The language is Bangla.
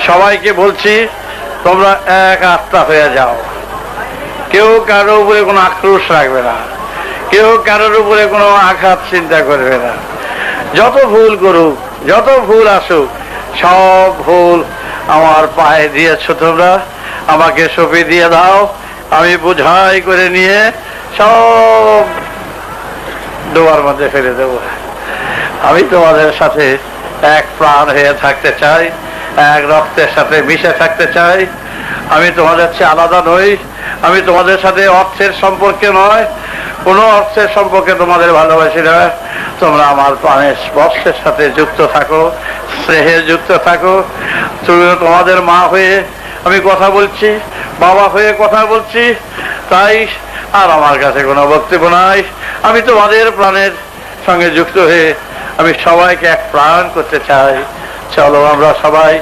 সবাইকে বলছি, তোমরা এক আত্মা হয়ে যাও। কেউ কারোর উপরে কোনো আক্রোশ রাখবে না, কেউ কারোর উপরে কোনো আঘাত চিন্তা করবে না। যত ভুল করুক, যত ভুল আসুক, সব ভুল আমার পায়ে দিয়েছ তোমরা, আমাকে সঁপে দিয়ে দাও। আমি বোঝাই করে নিয়ে সব ডোবার মধ্যে ফেলে দেব। আমি তোমাদের সাথে এক প্রাণ হয়ে থাকতে চাই, এক রক্তের সাথে মিশে থাকতে চাই। আমি তোমাদের চেয়ে আলাদা নই, আমি তোমাদের সাথে অর্থের সম্পর্কে নয়, কোনো অর্থের সম্পর্কে তোমাদের ভালোবাসি না। তোমরা আমার প্রাণের স্পর্শের সাথে যুক্ত থাকো, স্নেহে যুক্ত থাকো। তুমি তোমাদের মা হয়ে আমি কথা বলছি, বাবা হয়ে কথা বলছি, তাই আর আমার কাছে কোনো বক্তব্য নাই। আমি তোমাদের প্রাণের সঙ্গে যুক্ত হয়ে আমি সবাইকে এক প্রাণ করতে চাই। চলো আমরা সবাই